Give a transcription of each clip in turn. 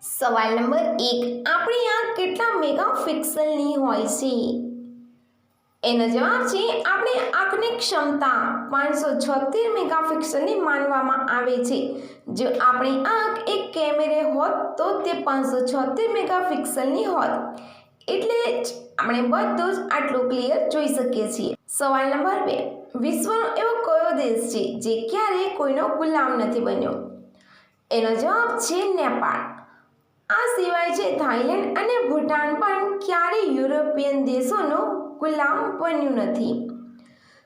સવાલ નંબર 1, આપણી આંખ કેટલા મેગાપિક્સલની હોય છે? એનો જવાબ છે આપણી આંખની ક્ષમતા 576 મેગાપિક્સલની માનવામાં આવે છે. જો આપણી આંખ એક કેમેરે હોત તો તે 576 મેગાપિક્સલની હોત. એટલે જ આપણે બધું જ આટલું ક્લિયર જોઈ શકીએ છીએ. સવાલ નંબર 2, વિશ્વનો એવો કયો દેશ છે જે ક્યારેય કોઈનો ગુલામ નથી બન્યો? એનો જવાબ છે નેપાળ. આ સિવાય છે થાઈલેન્ડ અને ભૂટાન પણ ક્યારેય યુરોપિયન દેશોનો ગુલામ બન્યું નથી.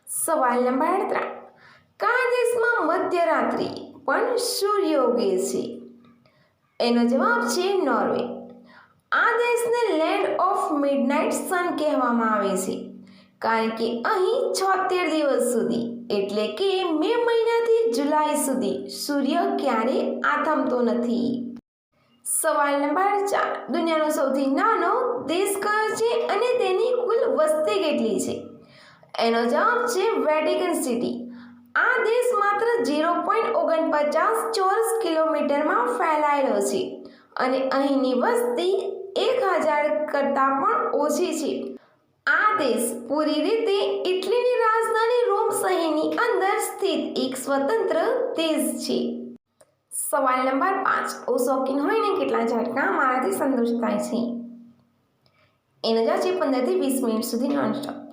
સવાલ નંબર 3, કયા દેશમાં મધ્યરાત્રિ પણ સૂર્ય ઉગે છે? એનો જવાબ છે નોર્વે. આ દેશને લેન્ડ ઓફ મિડનાઇટ સન કહેવામાં આવે છે કારણ કે અહીં 76 દિવસ સુધી એટલે કે મે મહિનાથી જુલાઈ સુધી સૂર્ય ક્યારેય આથમતો નથી. સવાલ નંબર 4, દુનિયાનો સૌથી નાનો દેશ કયો છે અને તેની કુલ વસ્તી કેટલી છે? એનો જવાબ છે વેટિકન સિટી. આ દેશ માત્ર 0.49 ચોરસ કિલોમીટરમાં ફેલાયેલો છે અને અહીંની વસ્તી 1000 કરતાં પણ ઓછી છે. આ દેશ પૂરી રીતે ઇટલીની રાજધાની રોમ શહેરની અંદર સ્થિત એક સ્વતંત્ર દેશ છે. સવાલ નંબર 5, હું શોખીન હોય ને કેટલા ઝટકા મારાથી સંતુષ્ટ થાય છે? એનો જવાબ છે 15 થી 20 મિનિટ સુધી નોનસ્ટોપ.